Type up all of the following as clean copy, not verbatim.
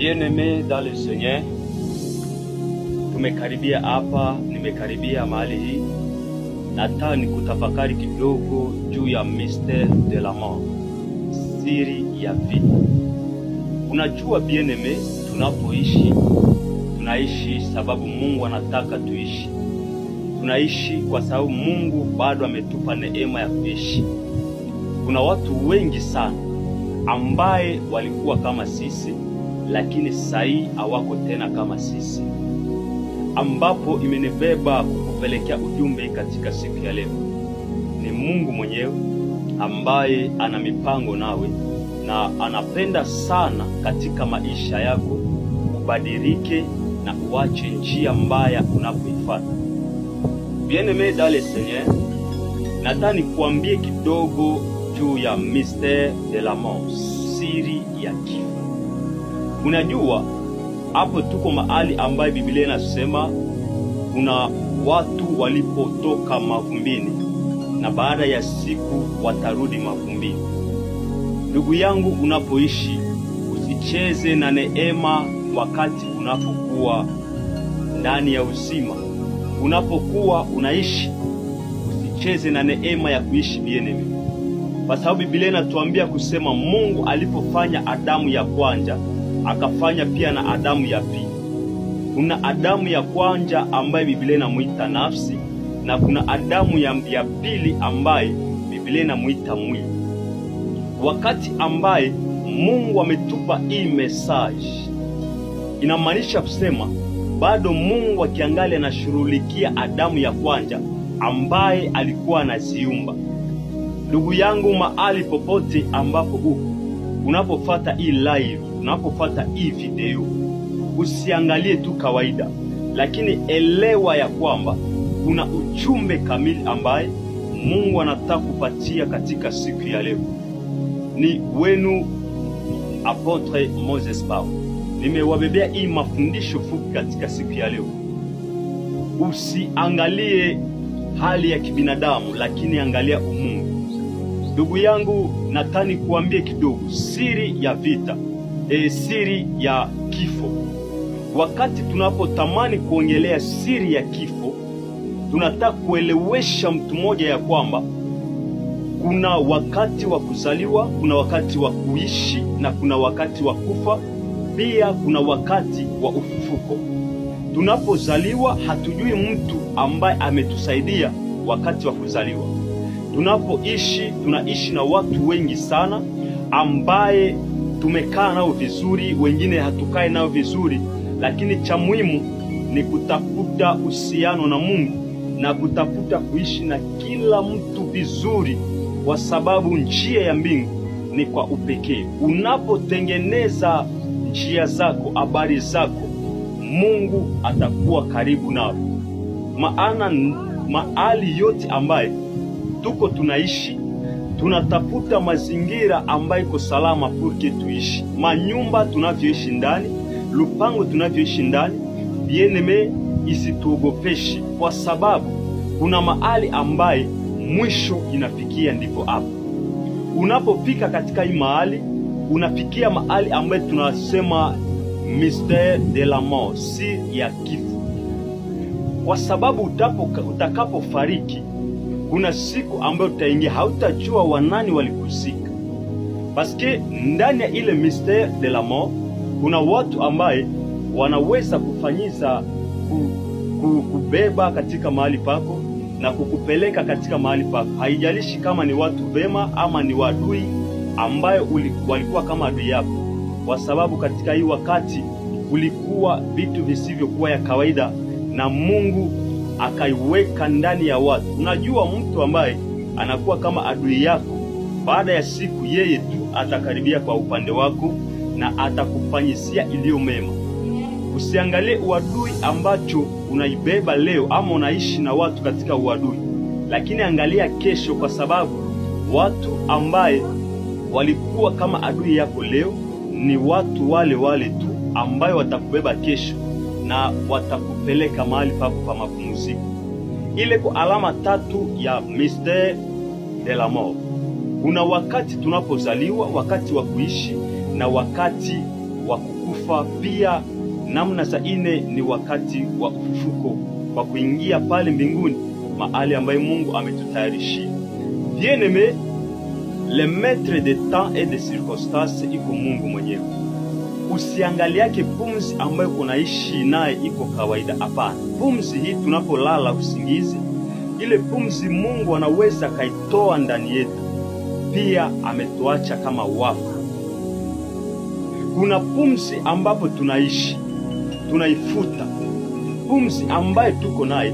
Bien-aimé dans le Seigneur, tumekaribia hapa, nimekaribia mahali hii. Nataka nikutafakari kidogo juu ya mystère de la mort, siri ya vita. Unajua bien-aimé, tunapoishi, tunaishi sababu Mungu anataka tuishi. Tunaishi kwa sababu Mungu bado ametupa neema ya kuishi. Kuna watu wengi sana ambaye walikuwa kama sisi, lakini sai hawako tena kama sisi, ambapo imenibeba kukupelekea ujumbe katika siku ya leo. Ni Mungu mwenyewe ambaye ana mipango nawe na anapenda sana katika maisha yako ubadilike na uache njia mbaya unapoifuata. Bien-aimé dans le Seigneur, nataka nikuambie kidogo juu ya mystère de la mort, siri ya kifo. Unajua hapo tuko mahali ambaye Biblia inasema kuna watu walipotoka mavumbini na baada ya siku watarudi mavumbini. Ndugu yangu, unapoishi usicheze na neema wakati unapokuwa ndani ya uzima. Unapokuwa unaishi usicheze na neema ya kuishi bien-aimé. Kwa sababu Biblia inatuambia kusema Mungu alipofanya Adamu ya kwanza akafanya pia na Adamu ya pili. Kuna Adamu ya kwanza ambaye Biblia inamuita nafsi, na kuna Adamu ya pili ambaye Biblia inamuita mwili. Wakati ambaye Mungu ametupa hii message, inamaanisha kusema bado Mungu akiangalia anashughulikia Adamu ya kwanza ambaye alikuwa anaziumba. Ndugu yangu, mahali popote ambapo unapofuata hii live, unapofuata hii video, usiangalie tu kawaida, lakini elewa ya kwamba kuna ujumbe kamili ambaye Mungu anataka kupatia katika siku ya leo. Ni wenu Apotre Moses Bao. Nimewabebea hii mafundisho fupi katika siku ya leo. Usiangalie hali ya kibinadamu, lakini angalia umungu. Ndugu yangu, nataka kuambie kidogo siri ya vita, siri ya kifo. Wakati tunapotamani kuongelea siri ya kifo, tunataka kuelewesha mtu mmoja ya kwamba kuna wakati wa kuzaliwa, kuna wakati wa kuishi, na kuna wakati wa kufa, pia kuna wakati wa ufufuko. Tunapozaliwa hatujui mtu ambaye ametusaidia wakati wa kuzaliwa. Tunapoishi, tunaishi na watu wengi sana ambaye tumekaa nao vizuri, wengine hatukai nao vizuri, lakini cha muhimu ni kutafuta uhusiano na Mungu na kutafuta kuishi na kila mtu vizuri, kwa sababu njia ya mbingu ni kwa upekee. Unapotengeneza njia zako, habari zako, Mungu atakuwa karibu nawe. Maana mahali yote ambaye tuko tunaishi, tunatafuta mazingira ambayo iko salama purke tuishi. Manyumba tunavyoishi ndani, lupango tunavyoishi ndani, bien-aimé, isituogopeshi, kwa sababu kuna mahali ambaye mwisho inafikia. Ndipo hapo unapofika katika hii mahali, unafikia mahali ambaye tunasema mystère de la mort, siri ya kifo. Kwa sababu utakapofariki, kuna siku ambayo utaingia, hautajua wanani walikuzika. Paske ndani ya ile mystère de la mort kuna watu ambaye wanaweza kufanyiza kubeba katika mahali pako na kukupeleka katika mahali pako. Haijalishi kama ni watu vema ama ni wadui ambayo walikuwa kama adui yako, kwa sababu katika hii wakati ulikuwa vitu visivyokuwa ya kawaida na Mungu akaiweka ndani ya watu. Unajua mtu ambaye anakuwa kama adui yako, baada ya siku yeye tu atakaribia kwa upande wako na atakufanyisia iliyo mema. Usiangalie uadui ambacho unaibeba leo ama unaishi na watu katika uadui, lakini angalia kesho, kwa sababu watu ambaye walikuwa kama adui yako leo ni watu wale wale tu ambayo watakubeba kesho na watakupeleka mahali pako pa mapumziko. Ile kwa alama tatu ya mystère de la mort. Kuna wakati tunapozaliwa, wakati wa kuishi, na wakati wa kukufa. Pia namna za ine ni wakati wa ufufuko, wa kuingia pale mbinguni, mahali ambaye Mungu ametutayarishia. Bien-aimé, le maître de temps et de circonstances iko Mungu mwenyewe. Usiangaliake pumzi ambayo kunaishi naye iko kawaida, hapana. Pumzi hii tunapolala usingizi, ile pumzi Mungu anaweza kaitoa ndani yetu. Pia ametuacha kama wafu. Kuna pumzi ambapo tunaishi, tunaifuta. Pumzi ambaye tuko naye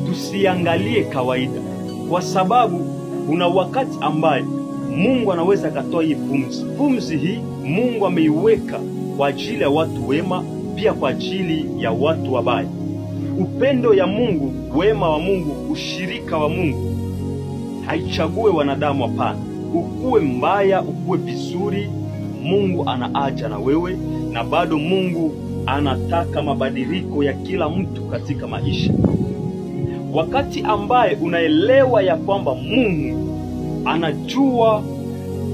tusiangalie kawaida, kwa sababu kuna wakati ambaye Mungu anaweza katoa hii pumzi. Pumzi hii Mungu ameiweka kwa ajili ya watu wema, pia kwa ajili ya watu wabaya. Upendo ya Mungu, wema wa Mungu, ushirika wa Mungu haichague wanadamu, hapana. Ukuwe mbaya, ukuwe vizuri, Mungu anaaja na wewe, na bado Mungu anataka mabadiliko ya kila mtu katika maisha. Wakati ambaye unaelewa ya kwamba Mungu anajua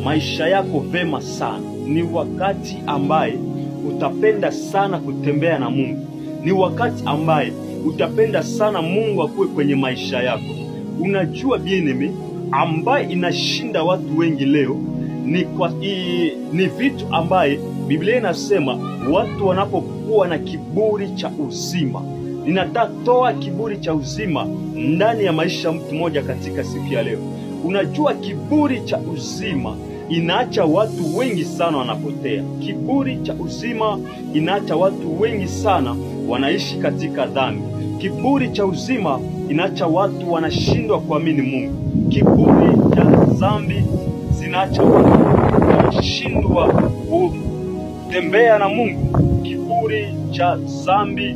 maisha yako vema sana, ni wakati ambaye utapenda sana kutembea na Mungu. Ni wakati ambaye utapenda sana Mungu akuwe kwenye maisha yako. Unajua bien-aimé, ambaye inashinda watu wengi leo ni vitu ambaye Biblia inasema watu wanapokuwa na kiburi cha uzima. Ninatatoa kiburi cha uzima ndani ya maisha mtu mmoja katika siku ya leo. Unajua kiburi cha uzima inaacha watu wengi sana wanapotea. Kiburi cha uzima inaacha watu wengi sana wanaishi katika dhambi. Kiburi cha uzima inaacha watu wanashindwa kuamini Mungu. Kiburi cha dhambi zinaacha watu wanashindwa kutembea na Mungu. Kiburi cha dhambi,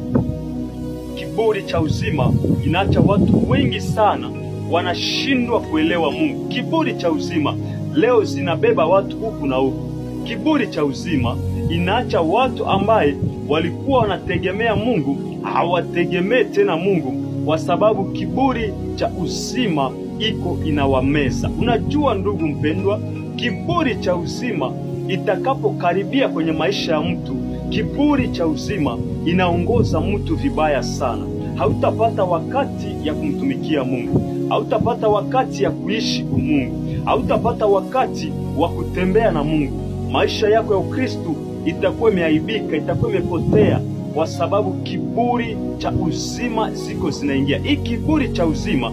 kiburi cha uzima inaacha watu wengi sana wanashindwa kuelewa Mungu. Kiburi cha uzima leo zinabeba watu huku na huku. Kiburi cha uzima inaacha watu ambaye walikuwa wanategemea Mungu hawategemee tena Mungu, kwa sababu kiburi cha uzima iko inawameza. Unajua ndugu mpendwa, kiburi cha uzima itakapokaribia kwenye maisha ya mtu, kiburi cha uzima inaongoza mtu vibaya sana. Hautapata wakati ya kumtumikia Mungu, hautapata wakati ya kuishi kwa Mungu, hautapata wakati wa kutembea na Mungu. Maisha yako ya Ukristo itakuwa imeaibika, itakuwa imepotea, kwa sababu kiburi cha uzima ziko zinaingia. Hii kiburi cha uzima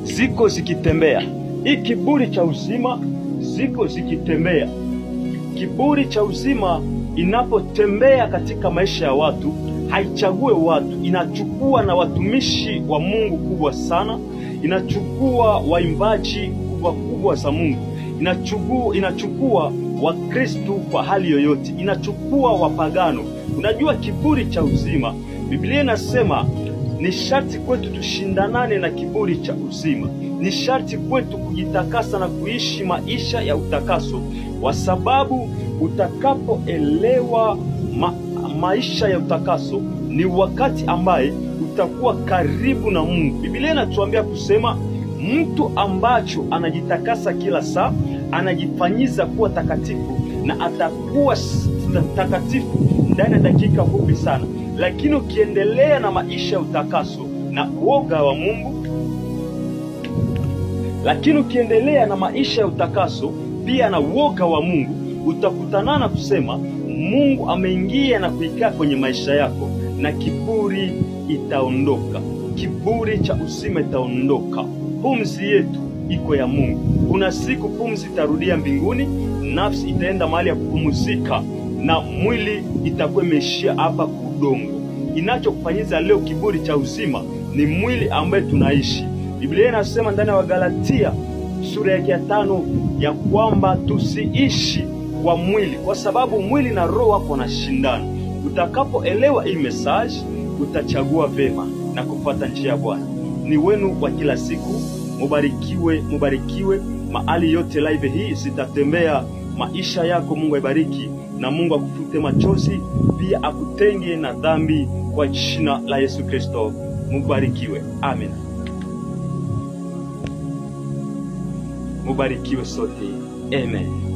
ziko zikitembea. Hii kiburi cha uzima ziko zikitembea. Kiburi cha uzima inapotembea katika maisha ya watu, haichague watu, inachukua na watumishi wa Mungu kubwa sana, inachukua waimbaji kubwa za Mungu, inachukua Wakristo kwa hali yoyote, inachukua wapagano. Unajua kiburi cha uzima, Biblia inasema ni sharti kwetu tushindanane na kiburi cha uzima. Ni sharti kwetu kujitakasa na kuishi maisha ya utakaso, kwa sababu utakapoelewa maisha ya utakaso ni wakati ambaye utakuwa karibu na Mungu. Biblia inatuambia kusema mtu ambacho anajitakasa kila saa anajifanyiza kuwa takatifu, na atakuwa takatifu ndani ya dakika fupi sana. Lakini ukiendelea na maisha ya utakaso na uoga wa Mungu, pia na uoga wa Mungu, utakutanana kusema Mungu ameingia na kuikaa kwenye maisha yako, na kiburi itaondoka. Kiburi cha uzima itaondoka. Pumzi yetu iko ya Mungu. Kuna siku pumzi itarudia mbinguni, nafsi itaenda mahali ya kupumzika, na mwili itakuwa imeishia hapa kudongo. Inachokufanyiza leo kiburi cha uzima ni mwili ambaye tunaishi. Biblia inasema ndani ya Wagalatia sura ya 5 ya kwamba tusiishi kwa mwili, kwa sababu mwili na roho hapo wanashindana. Utakapoelewa hii message, utachagua vema na kufuata njia ya Bwana. Ni wenu wa kila siku. Mubarikiwe mahali yote live hii zitatembea maisha yako. Mungu aibariki, na Mungu akufute machozi, pia akutenge na dhambi, kwa jina la Yesu Kristo. Mubarikiwe. Amen. Mubarikiwe sote. Amen.